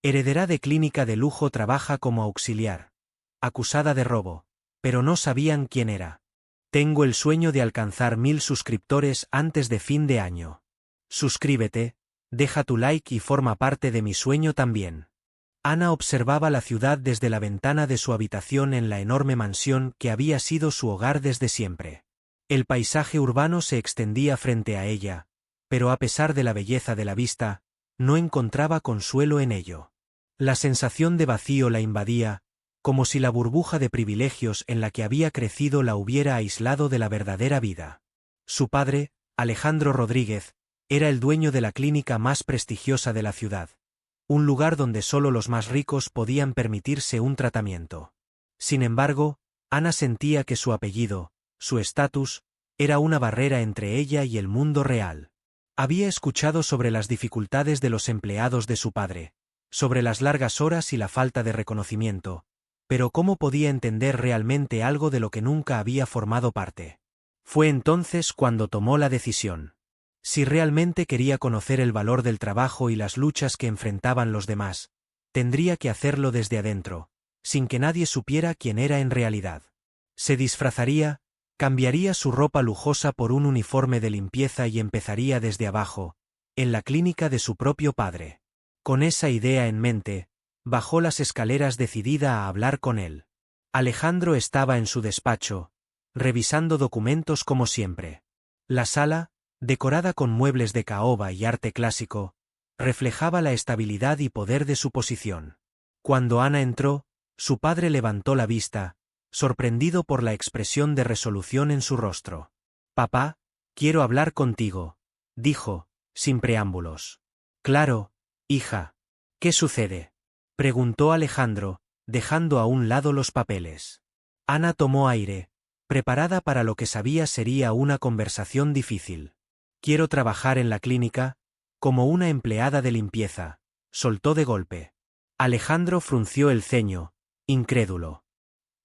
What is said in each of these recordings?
Heredera de clínica de lujo, trabaja como auxiliar. Acusada de robo. Pero no sabían quién era. Tengo el sueño de alcanzar 1000 suscriptores antes de fin de año. Suscríbete, deja tu like y forma parte de mi sueño también. Ana observaba la ciudad desde la ventana de su habitación en la enorme mansión que había sido su hogar desde siempre. El paisaje urbano se extendía frente a ella, pero a pesar de la belleza de la vista, no encontraba consuelo en ello. La sensación de vacío la invadía, como si la burbuja de privilegios en la que había crecido la hubiera aislado de la verdadera vida. Su padre, Alejandro Rodríguez, era el dueño de la clínica más prestigiosa de la ciudad, un lugar donde solo los más ricos podían permitirse un tratamiento. Sin embargo, Ana sentía que su apellido, su estatus, era una barrera entre ella y el mundo real. Había escuchado sobre las dificultades de los empleados de su padre, sobre las largas horas y la falta de reconocimiento, pero ¿cómo podía entender realmente algo de lo que nunca había formado parte? Fue entonces cuando tomó la decisión. Si realmente quería conocer el valor del trabajo y las luchas que enfrentaban los demás, tendría que hacerlo desde adentro, sin que nadie supiera quién era en realidad. Se disfrazaría, cambiaría su ropa lujosa por un uniforme de limpieza y empezaría desde abajo, en la clínica de su propio padre. Con esa idea en mente, bajó las escaleras decidida a hablar con él. Alejandro estaba en su despacho, revisando documentos como siempre. La sala, decorada con muebles de caoba y arte clásico, reflejaba la estabilidad y poder de su posición. Cuando Ana entró, su padre levantó la vista, sorprendido por la expresión de resolución en su rostro. «Papá, quiero hablar contigo», dijo, sin preámbulos. «Claro, hija. ¿Qué sucede?», preguntó Alejandro, dejando a un lado los papeles. Ana tomó aire, preparada para lo que sabía sería una conversación difícil. «Quiero trabajar en la clínica, como una empleada de limpieza», soltó de golpe. Alejandro frunció el ceño, incrédulo.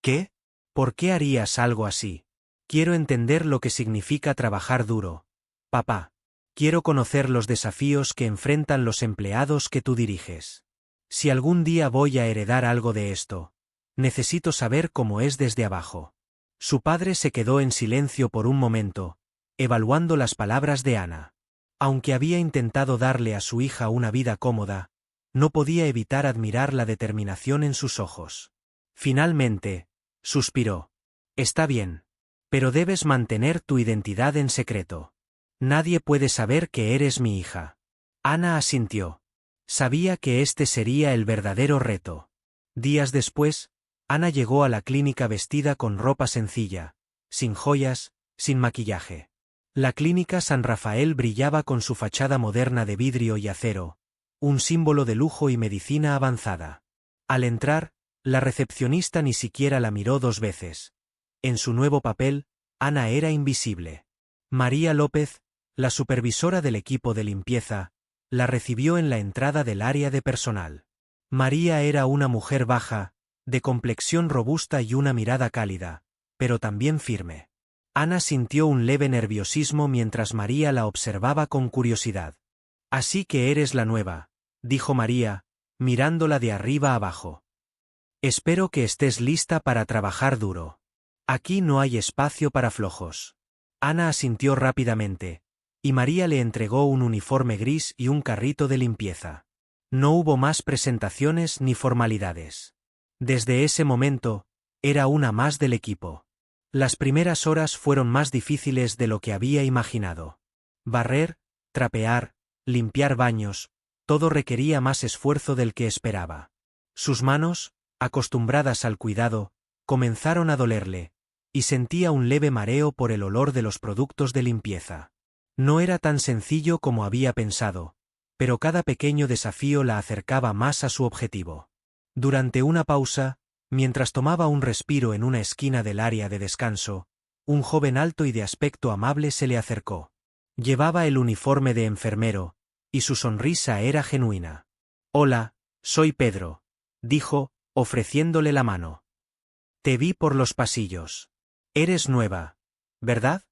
«¿Qué? ¿Por qué harías algo así? Quiero entender lo que significa trabajar duro, papá. Quiero conocer los desafíos que enfrentan los empleados que tú diriges. Si algún día voy a heredar algo de esto, necesito saber cómo es desde abajo». Su padre se quedó en silencio por un momento, evaluando las palabras de Ana. Aunque había intentado darle a su hija una vida cómoda, no podía evitar admirar la determinación en sus ojos. Finalmente, suspiró. «Está bien. Pero debes mantener tu identidad en secreto. Nadie puede saber que eres mi hija». Ana asintió. Sabía que este sería el verdadero reto. Días después, Ana llegó a la clínica vestida con ropa sencilla, sin joyas, sin maquillaje. La clínica San Rafael brillaba con su fachada moderna de vidrio y acero, un símbolo de lujo y medicina avanzada. Al entrar, la recepcionista ni siquiera la miró 2 veces. En su nuevo papel, Ana era invisible. María López, la supervisora del equipo de limpieza, la recibió en la entrada del área de personal. María era una mujer baja, de complexión robusta y una mirada cálida, pero también firme. Ana sintió un leve nerviosismo mientras María la observaba con curiosidad. «Así que eres la nueva», dijo María, mirándola de arriba abajo. «Espero que estés lista para trabajar duro. Aquí no hay espacio para flojos». Ana asintió rápidamente, y María le entregó un uniforme gris y un carrito de limpieza. No hubo más presentaciones ni formalidades. Desde ese momento, era una más del equipo. Las primeras horas fueron más difíciles de lo que había imaginado. Barrer, trapear, limpiar baños, todo requería más esfuerzo del que esperaba. Sus manos, acostumbradas al cuidado, comenzaron a dolerle, y sentía un leve mareo por el olor de los productos de limpieza. No era tan sencillo como había pensado, pero cada pequeño desafío la acercaba más a su objetivo. Durante una pausa, mientras tomaba un respiro en una esquina del área de descanso, un joven alto y de aspecto amable se le acercó. Llevaba el uniforme de enfermero, y su sonrisa era genuina. «Hola, soy Pedro», dijo, ofreciéndole la mano. «Te vi por los pasillos. Eres nueva, ¿verdad?».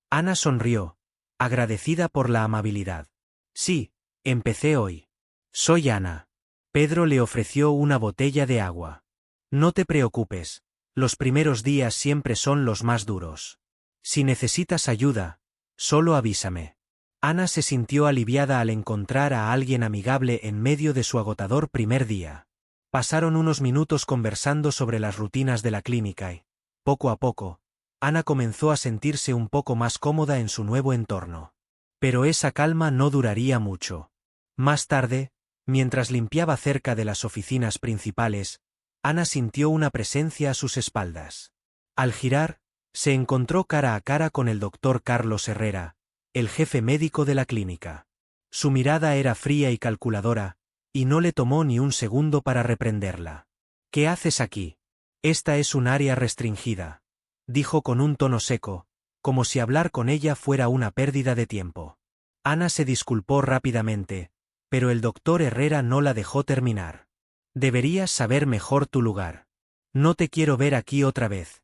Ana sonrió, agradecida por la amabilidad. «Sí, empecé hoy. Soy Ana». Pedro le ofreció una botella de agua. No te preocupes, los primeros días siempre son los más duros. Si necesitas ayuda, solo avísame. Ana se sintió aliviada al encontrar a alguien amigable en medio de su agotador primer día. Pasaron unos minutos conversando sobre las rutinas de la clínica y, poco a poco, Ana comenzó a sentirse un poco más cómoda en su nuevo entorno. Pero esa calma no duraría mucho. Más tarde, mientras limpiaba cerca de las oficinas principales, Ana sintió una presencia a sus espaldas. Al girar, se encontró cara a cara con el doctor Carlos Herrera, el jefe médico de la clínica. Su mirada era fría y calculadora, y no le tomó ni un segundo para reprenderla. ¿Qué haces aquí? Esta es un área restringida, dijo con un tono seco, como si hablar con ella fuera una pérdida de tiempo. Ana se disculpó rápidamente, pero el doctor Herrera no la dejó terminar. Deberías saber mejor tu lugar. No te quiero ver aquí otra vez,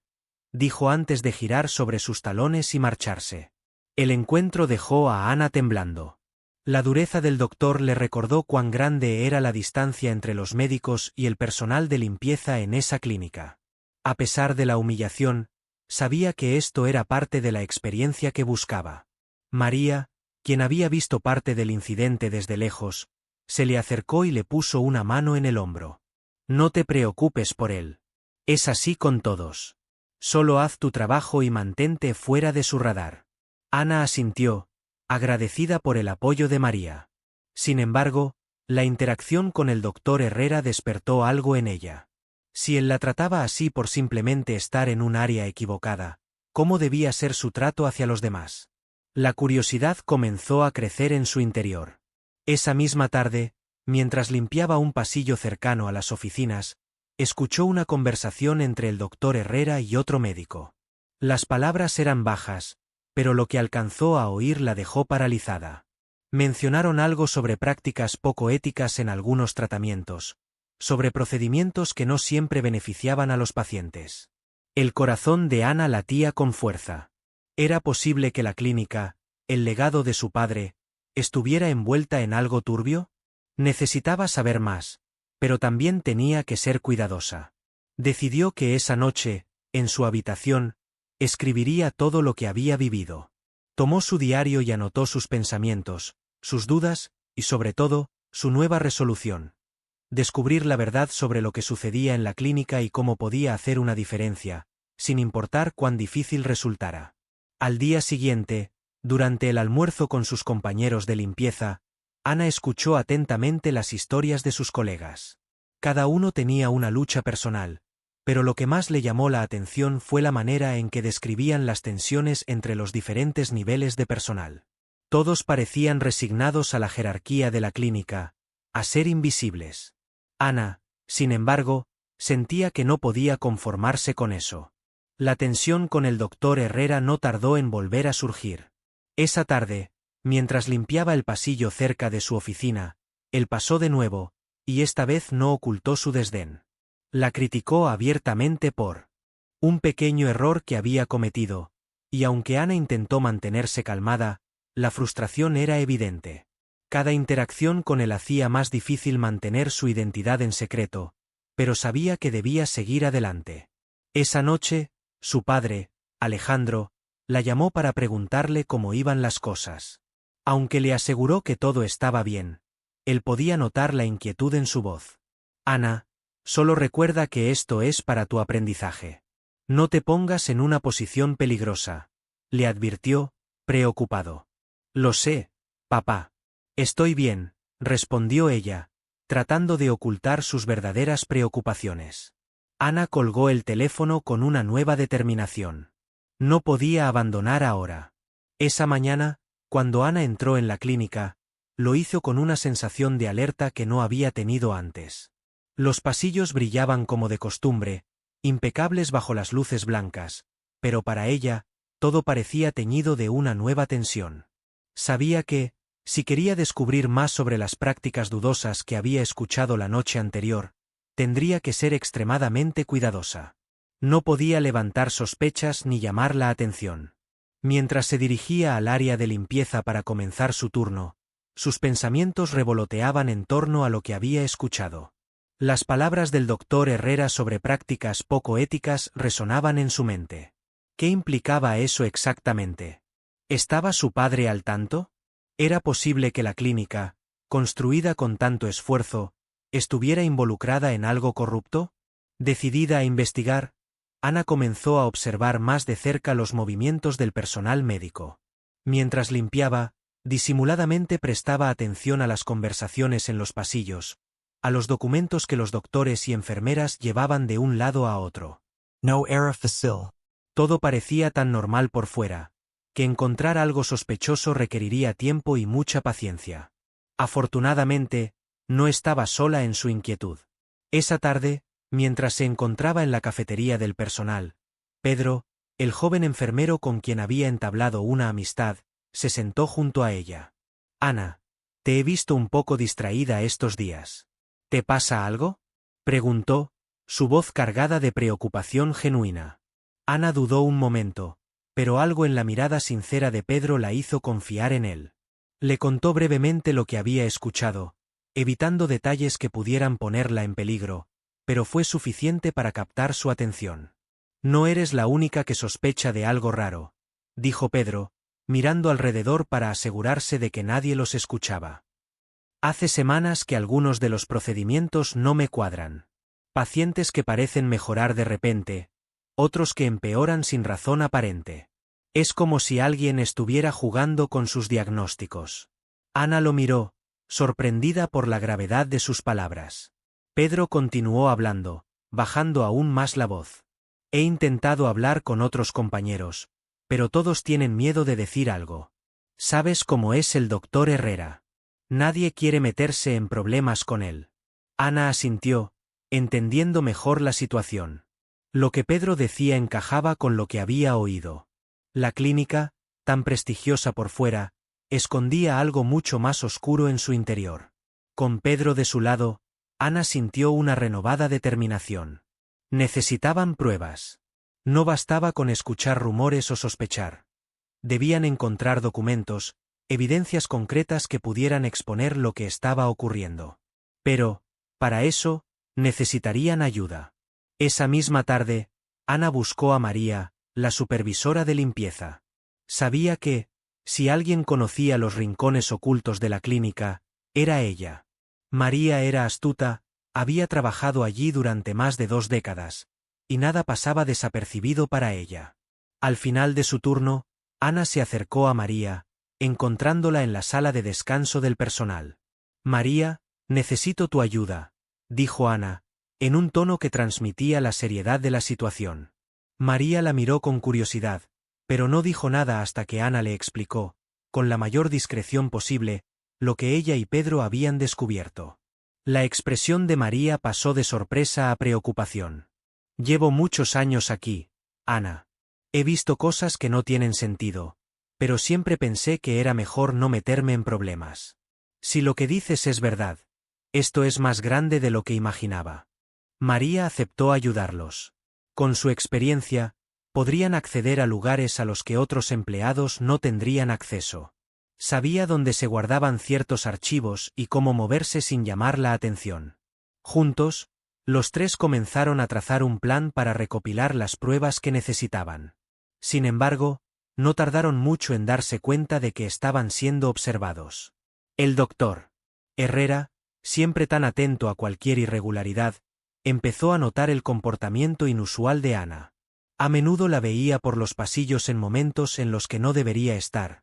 dijo antes de girar sobre sus talones y marcharse. El encuentro dejó a Ana temblando. La dureza del doctor le recordó cuán grande era la distancia entre los médicos y el personal de limpieza en esa clínica. A pesar de la humillación, sabía que esto era parte de la experiencia que buscaba. María, quien había visto parte del incidente desde lejos, se le acercó y le puso una mano en el hombro. No te preocupes por él. Es así con todos. Solo haz tu trabajo y mantente fuera de su radar. Ana asintió, agradecida por el apoyo de María. Sin embargo, la interacción con el doctor Herrera despertó algo en ella. Si él la trataba así por simplemente estar en un área equivocada, ¿cómo debía ser su trato hacia los demás? La curiosidad comenzó a crecer en su interior. Esa misma tarde, mientras limpiaba un pasillo cercano a las oficinas, escuchó una conversación entre el doctor Herrera y otro médico. Las palabras eran bajas, pero lo que alcanzó a oír la dejó paralizada. Mencionaron algo sobre prácticas poco éticas en algunos tratamientos, sobre procedimientos que no siempre beneficiaban a los pacientes. El corazón de Ana latía con fuerza. ¿Era posible que la clínica, el legado de su padre, estuviera envuelta en algo turbio? Necesitaba saber más, pero también tenía que ser cuidadosa. Decidió que esa noche, en su habitación, escribiría todo lo que había vivido. Tomó su diario y anotó sus pensamientos, sus dudas, y sobre todo, su nueva resolución. Descubrir la verdad sobre lo que sucedía en la clínica y cómo podía hacer una diferencia, sin importar cuán difícil resultara. Al día siguiente, durante el almuerzo con sus compañeros de limpieza, Ana escuchó atentamente las historias de sus colegas. Cada uno tenía una lucha personal, pero lo que más le llamó la atención fue la manera en que describían las tensiones entre los diferentes niveles de personal. Todos parecían resignados a la jerarquía de la clínica, a ser invisibles. Ana, sin embargo, sentía que no podía conformarse con eso. La tensión con el doctor Herrera no tardó en volver a surgir. Esa tarde, mientras limpiaba el pasillo cerca de su oficina, él pasó de nuevo, y esta vez no ocultó su desdén. La criticó abiertamente por un pequeño error que había cometido, y aunque Ana intentó mantenerse calmada, la frustración era evidente. Cada interacción con él hacía más difícil mantener su identidad en secreto, pero sabía que debía seguir adelante. Esa noche, su padre, Alejandro, la llamó para preguntarle cómo iban las cosas. Aunque le aseguró que todo estaba bien, él podía notar la inquietud en su voz. Ana, solo recuerda que esto es para tu aprendizaje. No te pongas en una posición peligrosa, le advirtió, preocupado. Lo sé, papá. Estoy bien, respondió ella, tratando de ocultar sus verdaderas preocupaciones. Ana colgó el teléfono con una nueva determinación. No podía abandonar ahora. Esa mañana, cuando Ana entró en la clínica, lo hizo con una sensación de alerta que no había tenido antes. Los pasillos brillaban como de costumbre, impecables bajo las luces blancas, pero para ella, todo parecía teñido de una nueva tensión. Sabía que, si quería descubrir más sobre las prácticas dudosas que había escuchado la noche anterior, tendría que ser extremadamente cuidadosa. No podía levantar sospechas ni llamar la atención. Mientras se dirigía al área de limpieza para comenzar su turno, Sus pensamientos revoloteaban en torno a lo que había escuchado. Las palabras del doctor Herrera sobre prácticas poco éticas resonaban en su mente. ¿Qué implicaba eso exactamente? ¿Estaba su padre al tanto? ¿Era posible que la clínica, construida con tanto esfuerzo, estuviera involucrada en algo corrupto? Decidida a investigar, Ana comenzó a observar más de cerca los movimientos del personal médico. Mientras limpiaba, disimuladamente prestaba atención a las conversaciones en los pasillos, a los documentos que los doctores y enfermeras llevaban de un lado a otro. No era fácil. Todo parecía tan normal por fuera, que encontrar algo sospechoso requeriría tiempo y mucha paciencia. Afortunadamente, no estaba sola en su inquietud. Esa tarde, mientras se encontraba en la cafetería del personal, Pedro, el joven enfermero con quien había entablado una amistad, se sentó junto a ella. «Ana, te he visto un poco distraída estos días. ¿Te pasa algo?», preguntó, su voz cargada de preocupación genuina. Ana dudó un momento, pero algo en la mirada sincera de Pedro la hizo confiar en él. Le contó brevemente lo que había escuchado, evitando detalles que pudieran ponerla en peligro, pero fue suficiente para captar su atención. «No eres la única que sospecha de algo raro», dijo Pedro, mirando alrededor para asegurarse de que nadie los escuchaba. «Hace semanas que algunos de los procedimientos no me cuadran. Pacientes que parecen mejorar de repente, otros que empeoran sin razón aparente. Es como si alguien estuviera jugando con sus diagnósticos». Ana lo miró, sorprendida por la gravedad de sus palabras. Pedro continuó hablando, bajando aún más la voz. «He intentado hablar con otros compañeros, pero todos tienen miedo de decir algo. ¿Sabes cómo es el doctor Herrera? Nadie quiere meterse en problemas con él». Ana asintió, entendiendo mejor la situación. Lo que Pedro decía encajaba con lo que había oído. La clínica, tan prestigiosa por fuera, escondía algo mucho más oscuro en su interior. Con Pedro de su lado, Ana sintió una renovada determinación. Necesitaban pruebas. No bastaba con escuchar rumores o sospechar. Debían encontrar documentos, evidencias concretas que pudieran exponer lo que estaba ocurriendo. Pero, para eso, necesitarían ayuda. Esa misma tarde, Ana buscó a María, la supervisora de limpieza. Sabía que, si alguien conocía los rincones ocultos de la clínica, era ella. María era astuta, había trabajado allí durante más de 2 décadas, y nada pasaba desapercibido para ella. Al final de su turno, Ana se acercó a María, encontrándola en la sala de descanso del personal. «María, necesito tu ayuda», dijo Ana, en un tono que transmitía la seriedad de la situación. María la miró con curiosidad, pero no dijo nada hasta que Ana le explicó, con la mayor discreción posible, lo que ella y Pedro habían descubierto. La expresión de María pasó de sorpresa a preocupación. «Llevo muchos años aquí, Ana. He visto cosas que no tienen sentido, pero siempre pensé que era mejor no meterme en problemas. Si lo que dices es verdad, esto es más grande de lo que imaginaba». María aceptó ayudarlos. Con su experiencia, podrían acceder a lugares a los que otros empleados no tendrían acceso. Sabía dónde se guardaban ciertos archivos y cómo moverse sin llamar la atención. Juntos, los tres comenzaron a trazar un plan para recopilar las pruebas que necesitaban. Sin embargo, no tardaron mucho en darse cuenta de que estaban siendo observados. El doctor Herrera, siempre tan atento a cualquier irregularidad, empezó a notar el comportamiento inusual de Ana. A menudo la veía por los pasillos en momentos en los que no debería estar,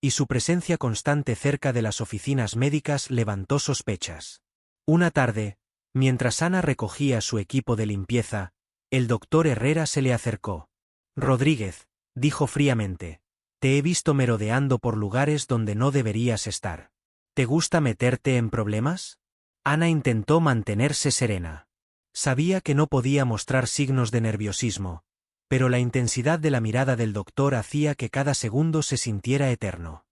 y su presencia constante cerca de las oficinas médicas levantó sospechas. Una tarde, mientras Ana recogía su equipo de limpieza, el doctor Herrera se le acercó. «Rodríguez», dijo fríamente, «te he visto merodeando por lugares donde no deberías estar. ¿Te gusta meterte en problemas?». Ana intentó mantenerse serena. Sabía que no podía mostrar signos de nerviosismo, pero la intensidad de la mirada del doctor hacía que cada segundo se sintiera eterno.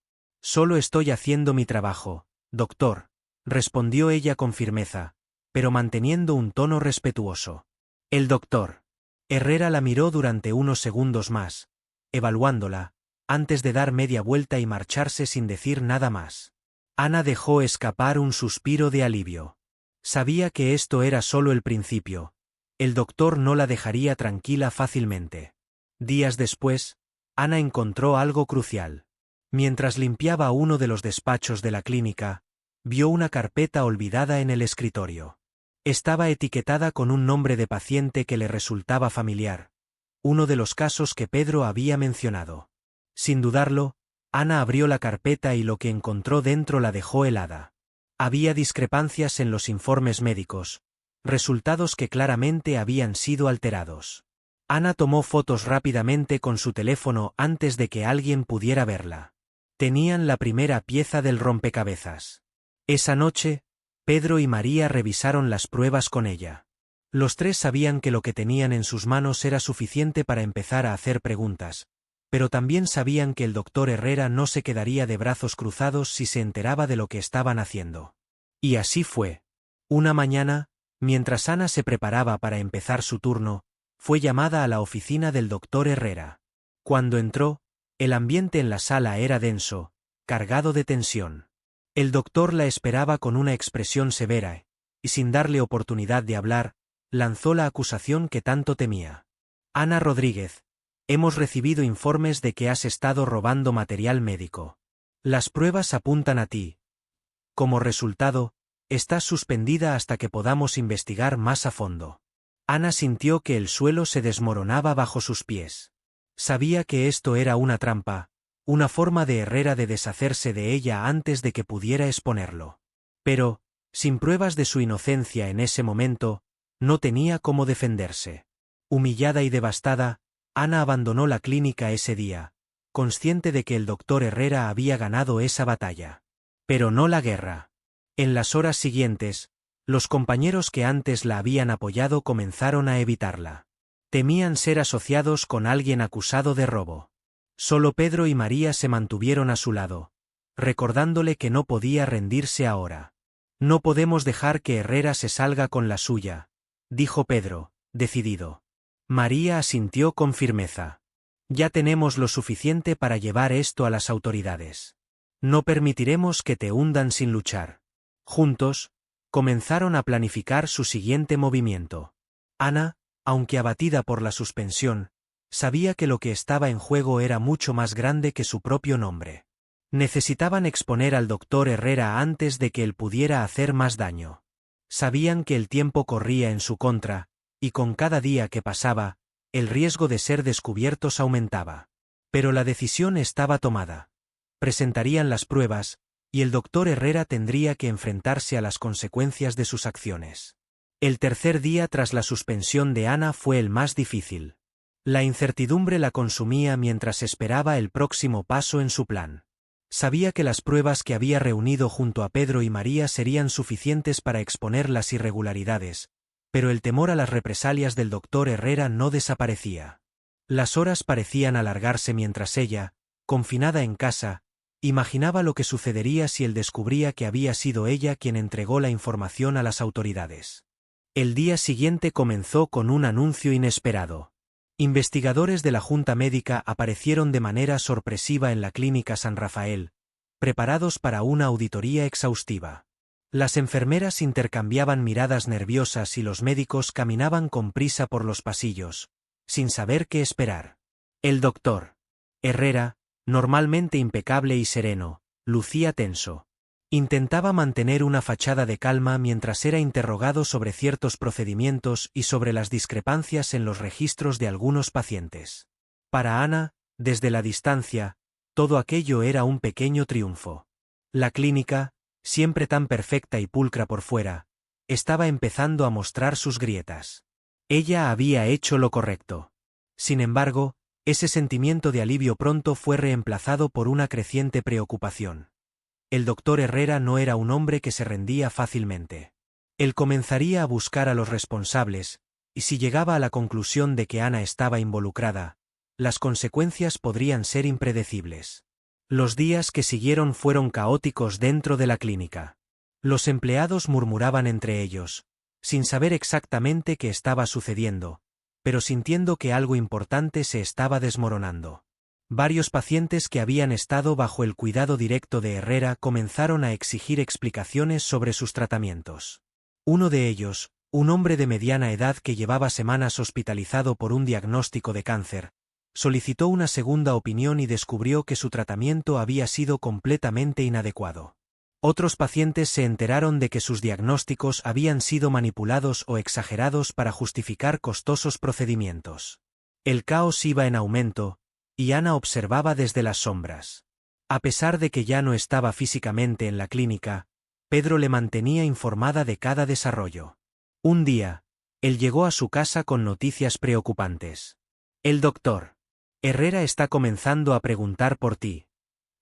«Solo estoy haciendo mi trabajo, doctor», respondió ella con firmeza, pero manteniendo un tono respetuoso. El doctor Herrera la miró durante unos segundos más, evaluándola, antes de dar media vuelta y marcharse sin decir nada más. Ana dejó escapar un suspiro de alivio. Sabía que esto era solo el principio. El doctor no la dejaría tranquila fácilmente. Días después, Ana encontró algo crucial. Mientras limpiaba uno de los despachos de la clínica, vio una carpeta olvidada en el escritorio. Estaba etiquetada con un nombre de paciente que le resultaba familiar, uno de los casos que Pedro había mencionado. Sin dudarlo, Ana abrió la carpeta y lo que encontró dentro la dejó helada. Había discrepancias en los informes médicos, resultados que claramente habían sido alterados. Ana tomó fotos rápidamente con su teléfono antes de que alguien pudiera verla. Tenían la primera pieza del rompecabezas. Esa noche, Pedro y María revisaron las pruebas con ella. Los tres sabían que lo que tenían en sus manos era suficiente para empezar a hacer preguntas, pero también sabían que el doctor Herrera no se quedaría de brazos cruzados si se enteraba de lo que estaban haciendo. Y así fue. Una mañana, mientras Ana se preparaba para empezar su turno, fue llamada a la oficina del doctor Herrera. Cuando entró, el ambiente en la sala era denso, cargado de tensión. El doctor la esperaba con una expresión severa, y sin darle oportunidad de hablar, lanzó la acusación que tanto temía. Ana Rodríguez, hemos recibido informes de que has estado robando material médico. Las pruebas apuntan a ti. Como resultado, estás suspendida hasta que podamos investigar más a fondo. Ana sintió que el suelo se desmoronaba bajo sus pies. Sabía que esto era una trampa, una forma de Herrera de deshacerse de ella antes de que pudiera exponerlo. Pero, sin pruebas de su inocencia en ese momento, no tenía cómo defenderse. Humillada y devastada, Ana abandonó la clínica ese día, consciente de que el doctor Herrera había ganado esa batalla. Pero no la guerra. En las horas siguientes, los compañeros que antes la habían apoyado comenzaron a evitarla. Temían ser asociados con alguien acusado de robo. Solo Pedro y María se mantuvieron a su lado, recordándole que no podía rendirse ahora. No podemos dejar que Herrera se salga con la suya, dijo Pedro, decidido. María asintió con firmeza. Ya tenemos lo suficiente para llevar esto a las autoridades. No permitiremos que te hundan sin luchar. Juntos, comenzaron a planificar su siguiente movimiento. Ana, aunque abatida por la suspensión, sabía que lo que estaba en juego era mucho más grande que su propio nombre. Necesitaban exponer al doctor Herrera antes de que él pudiera hacer más daño. Sabían que el tiempo corría en su contra, y con cada día que pasaba, el riesgo de ser descubiertos aumentaba. Pero la decisión estaba tomada. Presentarían las pruebas, y el doctor Herrera tendría que enfrentarse a las consecuencias de sus acciones. El tercer día tras la suspensión de Ana fue el más difícil. La incertidumbre la consumía mientras esperaba el próximo paso en su plan. Sabía que las pruebas que había reunido junto a Pedro y María serían suficientes para exponer las irregularidades, pero el temor a las represalias del doctor Herrera no desaparecía. Las horas parecían alargarse mientras ella, confinada en casa, imaginaba lo que sucedería si él descubría que había sido ella quien entregó la información a las autoridades. El día siguiente comenzó con un anuncio inesperado. Investigadores de la Junta Médica aparecieron de manera sorpresiva en la Clínica San Rafael, preparados para una auditoría exhaustiva. Las enfermeras intercambiaban miradas nerviosas y los médicos caminaban con prisa por los pasillos, sin saber qué esperar. El doctor Herrera, normalmente impecable y sereno, lucía tenso. Intentaba mantener una fachada de calma mientras era interrogado sobre ciertos procedimientos y sobre las discrepancias en los registros de algunos pacientes. Para Ana, desde la distancia, todo aquello era un pequeño triunfo. La clínica, siempre tan perfecta y pulcra por fuera, estaba empezando a mostrar sus grietas. Ella había hecho lo correcto. Sin embargo, ese sentimiento de alivio pronto fue reemplazado por una creciente preocupación. El doctor Herrera no era un hombre que se rendía fácilmente. Él comenzaría a buscar a los responsables, y si llegaba a la conclusión de que Ana estaba involucrada, las consecuencias podrían ser impredecibles. Los días que siguieron fueron caóticos dentro de la clínica. Los empleados murmuraban entre ellos, sin saber exactamente qué estaba sucediendo, pero sintiendo que algo importante se estaba desmoronando. Varios pacientes que habían estado bajo el cuidado directo de Herrera comenzaron a exigir explicaciones sobre sus tratamientos. Uno de ellos, un hombre de mediana edad que llevaba semanas hospitalizado por un diagnóstico de cáncer, solicitó una segunda opinión y descubrió que su tratamiento había sido completamente inadecuado. Otros pacientes se enteraron de que sus diagnósticos habían sido manipulados o exagerados para justificar costosos procedimientos. El caos iba en aumento, y Ana observaba desde las sombras. A pesar de que ya no estaba físicamente en la clínica, Pedro le mantenía informada de cada desarrollo. Un día, él llegó a su casa con noticias preocupantes. El doctor Herrera está comenzando a preguntar por ti,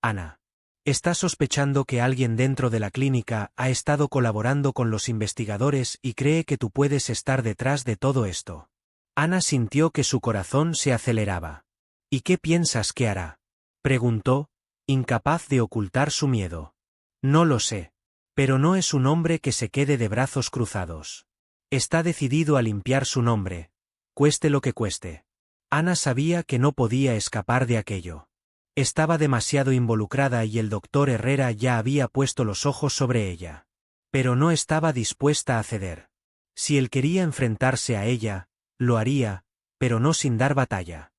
Ana. Está sospechando que alguien dentro de la clínica ha estado colaborando con los investigadores y cree que tú puedes estar detrás de todo esto. Ana sintió que su corazón se aceleraba. ¿Y qué piensas que hará?, preguntó, incapaz de ocultar su miedo. No lo sé. Pero no es un hombre que se quede de brazos cruzados. Está decidido a limpiar su nombre, cueste lo que cueste. Ana sabía que no podía escapar de aquello. Estaba demasiado involucrada y el doctor Herrera ya había puesto los ojos sobre ella. Pero no estaba dispuesta a ceder. Si él quería enfrentarse a ella, lo haría, pero no sin dar batalla.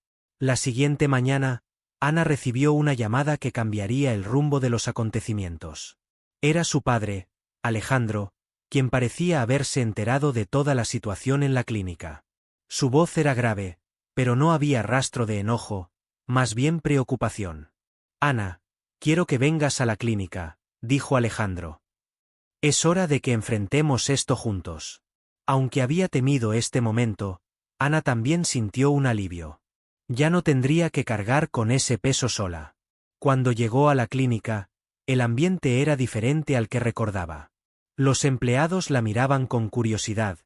La siguiente mañana, Ana recibió una llamada que cambiaría el rumbo de los acontecimientos. Era su padre, Alejandro, quien parecía haberse enterado de toda la situación en la clínica. Su voz era grave, pero no había rastro de enojo, más bien preocupación. Ana, quiero que vengas a la clínica, dijo Alejandro. Es hora de que enfrentemos esto juntos. Aunque había temido este momento, Ana también sintió un alivio. Ya no tendría que cargar con ese peso sola. Cuando llegó a la clínica, el ambiente era diferente al que recordaba. Los empleados la miraban con curiosidad,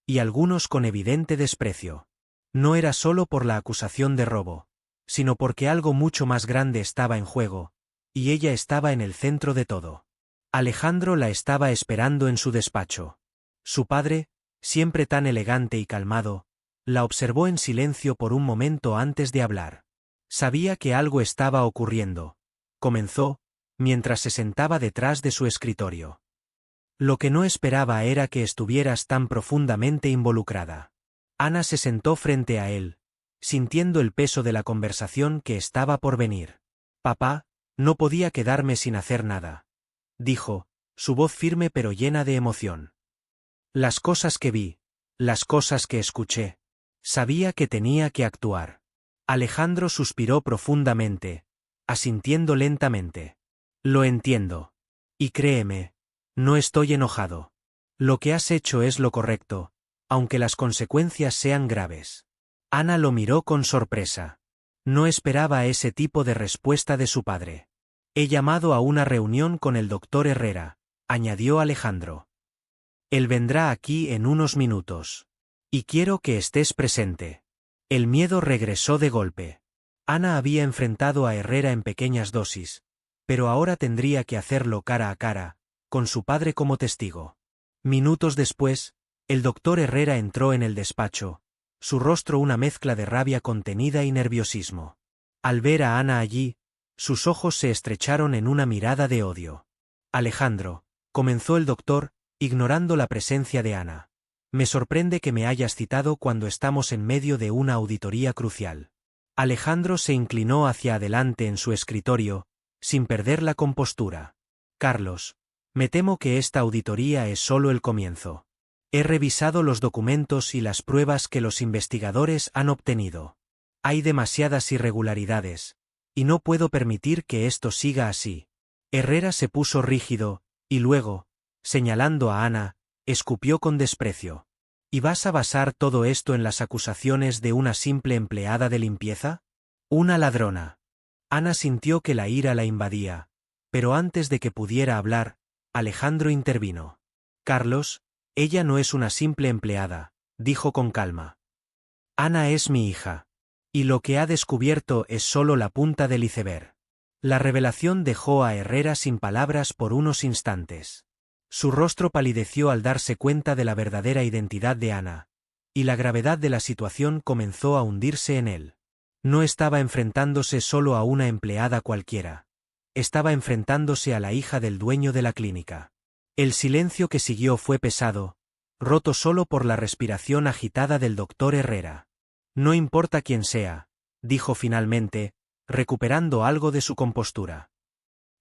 y algunos con evidente desprecio. No era solo por la acusación de robo, sino porque algo mucho más grande estaba en juego, y ella estaba en el centro de todo. Alejandro la estaba esperando en su despacho. Su padre, siempre tan elegante y calmado, la observó en silencio por un momento antes de hablar. Sabía que algo estaba ocurriendo. Comenzó, mientras se sentaba detrás de su escritorio. Lo que no esperaba era que estuvieras tan profundamente involucrada. Ana se sentó frente a él, sintiendo el peso de la conversación que estaba por venir. Papá, no podía quedarme sin hacer nada, dijo, su voz firme pero llena de emoción. Las cosas que vi, las cosas que escuché. Sabía que tenía que actuar. Alejandro suspiró profundamente, asintiendo lentamente. Lo entiendo. Y créeme, no estoy enojado. Lo que has hecho es lo correcto, aunque las consecuencias sean graves. Ana lo miró con sorpresa. No esperaba ese tipo de respuesta de su padre. He llamado a una reunión con el doctor Herrera, añadió Alejandro. Él vendrá aquí en unos minutos. Y quiero que estés presente. El miedo regresó de golpe. Ana había enfrentado a Herrera en pequeñas dosis, pero ahora tendría que hacerlo cara a cara, con su padre como testigo. Minutos después, el doctor Herrera entró en el despacho, su rostro una mezcla de rabia contenida y nerviosismo. Al ver a Ana allí, sus ojos se estrecharon en una mirada de odio. Alejandro, comenzó el doctor, ignorando la presencia de Ana. Me sorprende que me hayas citado cuando estamos en medio de una auditoría crucial. Alejandro se inclinó hacia adelante en su escritorio, sin perder la compostura. Carlos, me temo que esta auditoría es solo el comienzo. He revisado los documentos y las pruebas que los investigadores han obtenido. Hay demasiadas irregularidades, y no puedo permitir que esto siga así. Herrera se puso rígido, y luego, señalando a Ana, escupió con desprecio. ¿Y vas a basar todo esto en las acusaciones de una simple empleada de limpieza? Una ladrona. Ana sintió que la ira la invadía, pero antes de que pudiera hablar, Alejandro intervino. Carlos, ella no es una simple empleada, dijo con calma. Ana es mi hija. Y lo que ha descubierto es solo la punta del iceberg. La revelación dejó a Herrera sin palabras por unos instantes. Su rostro palideció al darse cuenta de la verdadera identidad de Ana, y la gravedad de la situación comenzó a hundirse en él. No estaba enfrentándose solo a una empleada cualquiera. Estaba enfrentándose a la hija del dueño de la clínica. El silencio que siguió fue pesado, roto solo por la respiración agitada del doctor Herrera. No importa quién sea, dijo finalmente, recuperando algo de su compostura.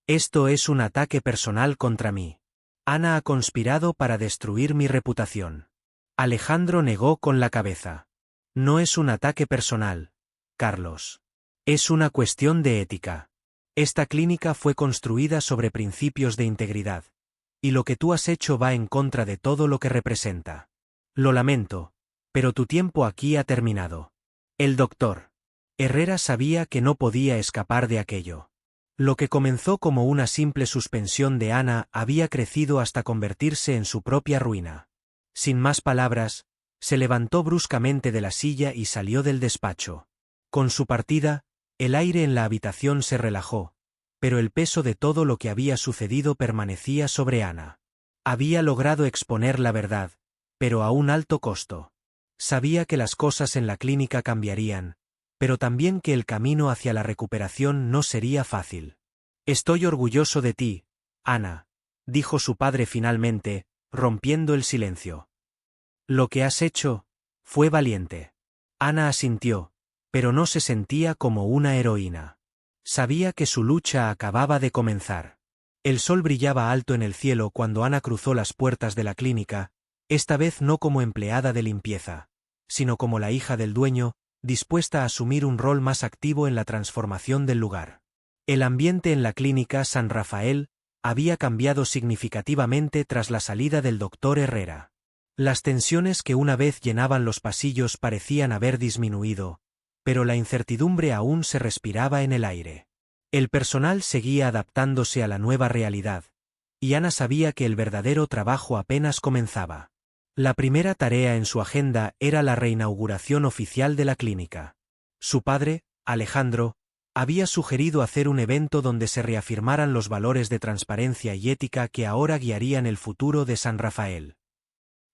Esto es un ataque personal contra mí. Ana ha conspirado para destruir mi reputación. Alejandro negó con la cabeza. No es un ataque personal, Carlos. Es una cuestión de ética. Esta clínica fue construida sobre principios de integridad. Y lo que tú has hecho va en contra de todo lo que representa. Lo lamento, pero tu tiempo aquí ha terminado. El doctor Herrera sabía que no podía escapar de aquello. Lo que comenzó como una simple suspensión de Ana había crecido hasta convertirse en su propia ruina. Sin más palabras, se levantó bruscamente de la silla y salió del despacho. Con su partida, el aire en la habitación se relajó, pero el peso de todo lo que había sucedido permanecía sobre Ana. Había logrado exponer la verdad, pero a un alto costo. Sabía que las cosas en la clínica cambiarían, pero también que el camino hacia la recuperación no sería fácil. Estoy orgulloso de ti, Ana, dijo su padre finalmente, rompiendo el silencio. Lo que has hecho fue valiente. Ana asintió, pero no se sentía como una heroína. Sabía que su lucha acababa de comenzar. El sol brillaba alto en el cielo cuando Ana cruzó las puertas de la clínica, esta vez no como empleada de limpieza, sino como la hija del dueño, dispuesta a asumir un rol más activo en la transformación del lugar. El ambiente en la clínica San Rafael había cambiado significativamente tras la salida del doctor Herrera. Las tensiones que una vez llenaban los pasillos parecían haber disminuido, pero la incertidumbre aún se respiraba en el aire. El personal seguía adaptándose a la nueva realidad, y Ana sabía que el verdadero trabajo apenas comenzaba. La primera tarea en su agenda era la reinauguración oficial de la clínica. Su padre, Alejandro, había sugerido hacer un evento donde se reafirmaran los valores de transparencia y ética que ahora guiarían el futuro de San Rafael.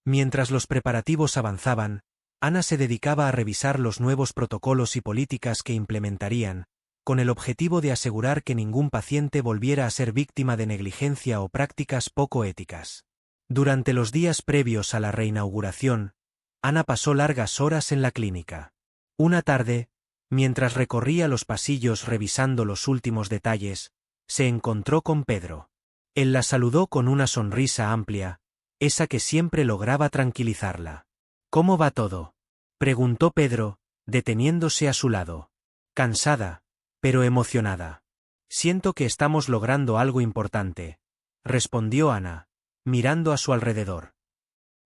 Mientras los preparativos avanzaban, Ana se dedicaba a revisar los nuevos protocolos y políticas que implementarían, con el objetivo de asegurar que ningún paciente volviera a ser víctima de negligencia o prácticas poco éticas. Durante los días previos a la reinauguración, Ana pasó largas horas en la clínica. Una tarde, mientras recorría los pasillos revisando los últimos detalles, se encontró con Pedro. Él la saludó con una sonrisa amplia, esa que siempre lograba tranquilizarla. ¿Cómo va todo?, preguntó Pedro, deteniéndose a su lado. Cansada, pero emocionada. Siento que estamos logrando algo importante, respondió Ana, mirando a su alrededor.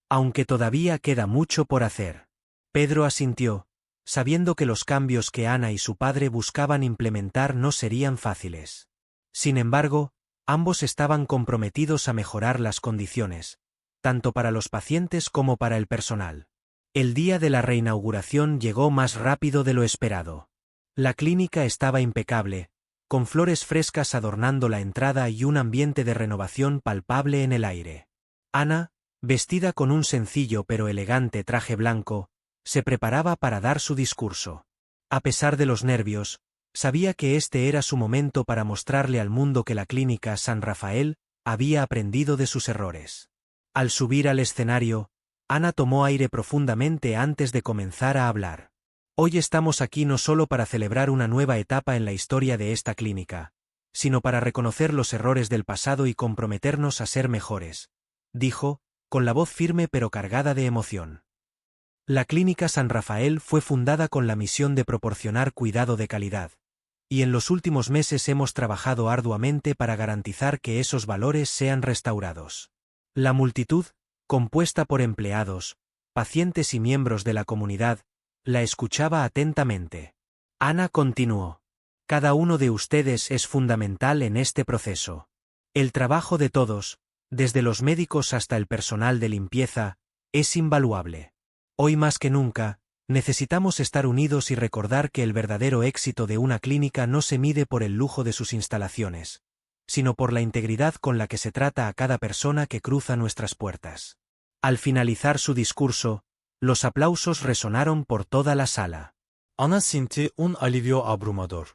Aunque todavía queda mucho por hacer. Pedro asintió, sabiendo que los cambios que Ana y su padre buscaban implementar no serían fáciles. Sin embargo, ambos estaban comprometidos a mejorar las condiciones, tanto para los pacientes como para el personal. El día de la reinauguración llegó más rápido de lo esperado. La clínica estaba impecable, con flores frescas adornando la entrada y un ambiente de renovación palpable en el aire. Ana, vestida con un sencillo pero elegante traje blanco, se preparaba para dar su discurso. A pesar de los nervios, sabía que este era su momento para mostrarle al mundo que la clínica San Rafael había aprendido de sus errores. Al subir al escenario, Ana tomó aire profundamente antes de comenzar a hablar. Hoy estamos aquí no solo para celebrar una nueva etapa en la historia de esta clínica, sino para reconocer los errores del pasado y comprometernos a ser mejores, dijo, con la voz firme pero cargada de emoción. La clínica San Rafael fue fundada con la misión de proporcionar cuidado de calidad, y en los últimos meses hemos trabajado arduamente para garantizar que esos valores sean restaurados. La multitud, compuesta por empleados, pacientes y miembros de la comunidad, la escuchaba atentamente. Ana continuó. Cada uno de ustedes es fundamental en este proceso. El trabajo de todos, desde los médicos hasta el personal de limpieza, es invaluable. Hoy más que nunca, necesitamos estar unidos y recordar que el verdadero éxito de una clínica no se mide por el lujo de sus instalaciones, sino por la integridad con la que se trata a cada persona que cruza nuestras puertas. Al finalizar su discurso, los aplausos resonaron por toda la sala. Ana sinti un alivio abrumador.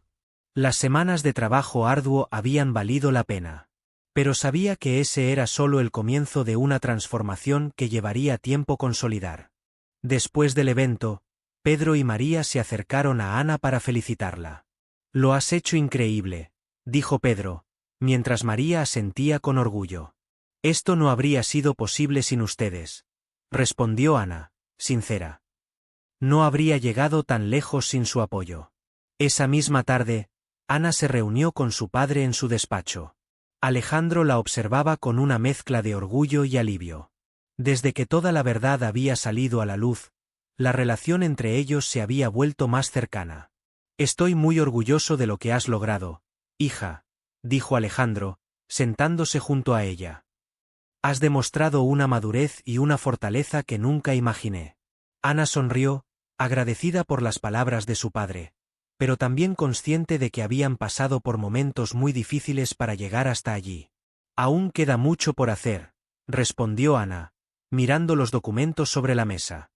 Las semanas de trabajo arduo habían valido la pena. Pero sabía que ese era solo el comienzo de una transformación que llevaría tiempo consolidar. Después del evento, Pedro y María se acercaron a Ana para felicitarla. «Lo has hecho increíble», dijo Pedro, mientras María asentía con orgullo. «Esto no habría sido posible sin ustedes», respondió Ana, sincera. No habría llegado tan lejos sin su apoyo. Esa misma tarde, Ana se reunió con su padre en su despacho. Alejandro la observaba con una mezcla de orgullo y alivio. Desde que toda la verdad había salido a la luz, la relación entre ellos se había vuelto más cercana. «Estoy muy orgulloso de lo que has logrado, hija», dijo Alejandro, sentándose junto a ella. «Has demostrado una madurez y una fortaleza que nunca imaginé». Ana sonrió, agradecida por las palabras de su padre, pero también consciente de que habían pasado por momentos muy difíciles para llegar hasta allí. «Aún queda mucho por hacer», respondió Ana, mirando los documentos sobre la mesa.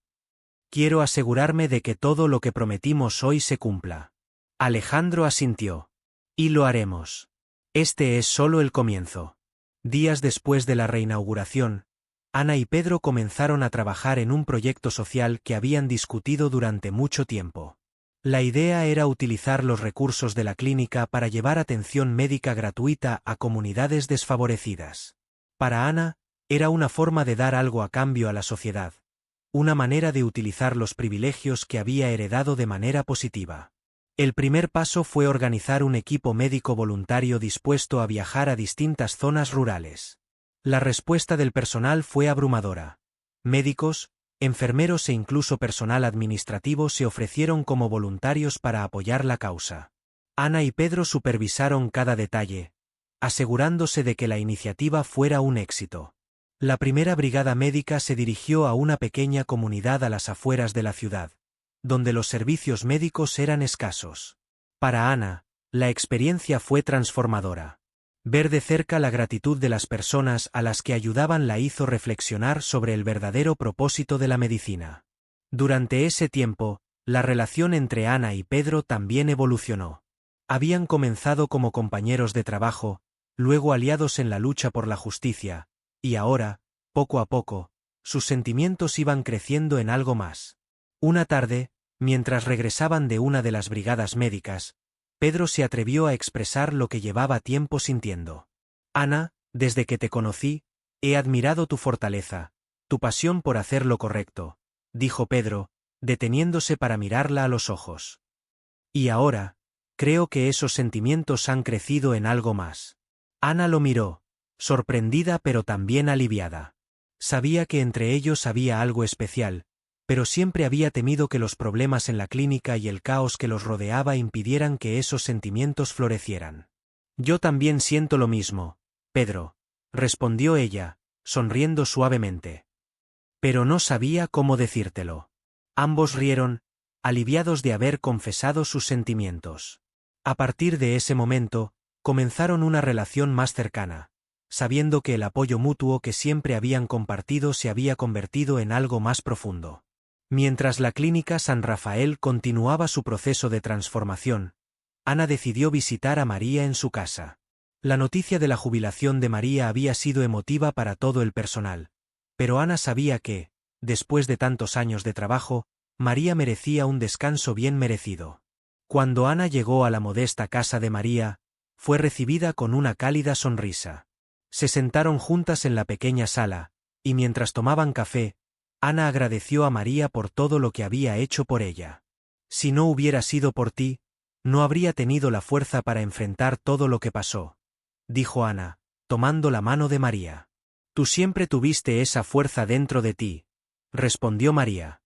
«Quiero asegurarme de que todo lo que prometimos hoy se cumpla». Alejandro asintió. «Y lo haremos. Este es solo el comienzo». Días después de la reinauguración, Ana y Pedro comenzaron a trabajar en un proyecto social que habían discutido durante mucho tiempo. La idea era utilizar los recursos de la clínica para llevar atención médica gratuita a comunidades desfavorecidas. Para Ana, era una forma de dar algo a cambio a la sociedad, una manera de utilizar los privilegios que había heredado de manera positiva. El primer paso fue organizar un equipo médico voluntario dispuesto a viajar a distintas zonas rurales. La respuesta del personal fue abrumadora. Médicos, enfermeros e incluso personal administrativo se ofrecieron como voluntarios para apoyar la causa. Ana y Pedro supervisaron cada detalle, asegurándose de que la iniciativa fuera un éxito. La primera brigada médica se dirigió a una pequeña comunidad a las afueras de la ciudad, donde los servicios médicos eran escasos. Para Ana, la experiencia fue transformadora. Ver de cerca la gratitud de las personas a las que ayudaban la hizo reflexionar sobre el verdadero propósito de la medicina. Durante ese tiempo, la relación entre Ana y Pedro también evolucionó. Habían comenzado como compañeros de trabajo, luego aliados en la lucha por la justicia, y ahora, poco a poco, sus sentimientos iban creciendo en algo más. Una tarde, mientras regresaban de una de las brigadas médicas, Pedro se atrevió a expresar lo que llevaba tiempo sintiendo. «Ana, desde que te conocí, he admirado tu fortaleza, tu pasión por hacer lo correcto», dijo Pedro, deteniéndose para mirarla a los ojos. «Y ahora, creo que esos sentimientos han crecido en algo más». Ana lo miró, sorprendida pero también aliviada. Sabía que entre ellos había algo especial, pero siempre había temido que los problemas en la clínica y el caos que los rodeaba impidieran que esos sentimientos florecieran. «Yo también siento lo mismo, Pedro», respondió ella, sonriendo suavemente. Pero no sabía cómo decírtelo. Ambos rieron, aliviados de haber confesado sus sentimientos. A partir de ese momento, comenzaron una relación más cercana, sabiendo que el apoyo mutuo que siempre habían compartido se había convertido en algo más profundo. Mientras la clínica San Rafael continuaba su proceso de transformación, Ana decidió visitar a María en su casa. La noticia de la jubilación de María había sido emotiva para todo el personal, pero Ana sabía que, después de tantos años de trabajo, María merecía un descanso bien merecido. Cuando Ana llegó a la modesta casa de María, fue recibida con una cálida sonrisa. Se sentaron juntas en la pequeña sala, y mientras tomaban café, Ana agradeció a María por todo lo que había hecho por ella. «Si no hubiera sido por ti, no habría tenido la fuerza para enfrentar todo lo que pasó», dijo Ana, tomando la mano de María. «Tú siempre tuviste esa fuerza dentro de ti», respondió María.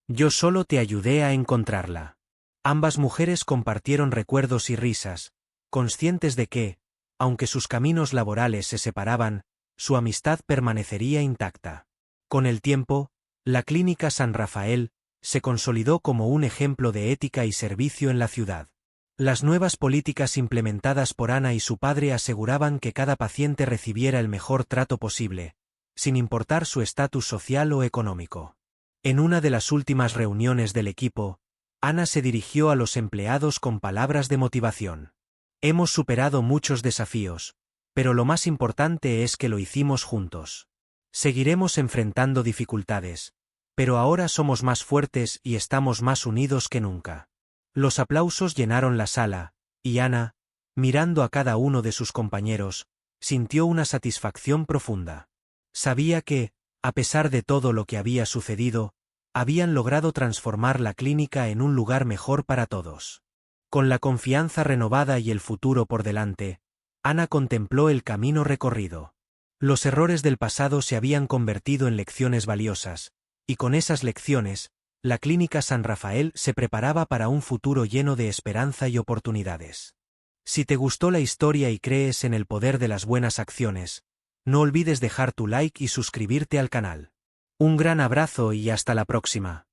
«Yo solo te ayudé a encontrarla». Ambas mujeres compartieron recuerdos y risas, conscientes de que, aunque sus caminos laborales se separaban, su amistad permanecería intacta. Con el tiempo, la clínica San Rafael se consolidó como un ejemplo de ética y servicio en la ciudad. Las nuevas políticas implementadas por Ana y su padre aseguraban que cada paciente recibiera el mejor trato posible, sin importar su estatus social o económico. En una de las últimas reuniones del equipo, Ana se dirigió a los empleados con palabras de motivación. Hemos superado muchos desafíos, pero lo más importante es que lo hicimos juntos. Seguiremos enfrentando dificultades, pero ahora somos más fuertes y estamos más unidos que nunca. Los aplausos llenaron la sala, y Ana, mirando a cada uno de sus compañeros, sintió una satisfacción profunda. Sabía que, a pesar de todo lo que había sucedido, habían logrado transformar la clínica en un lugar mejor para todos. Con la confianza renovada y el futuro por delante, Ana contempló el camino recorrido. Los errores del pasado se habían convertido en lecciones valiosas, y con esas lecciones, la Clínica San Rafael se preparaba para un futuro lleno de esperanza y oportunidades. Si te gustó la historia y crees en el poder de las buenas acciones, no olvides dejar tu like y suscribirte al canal. Un gran abrazo y hasta la próxima.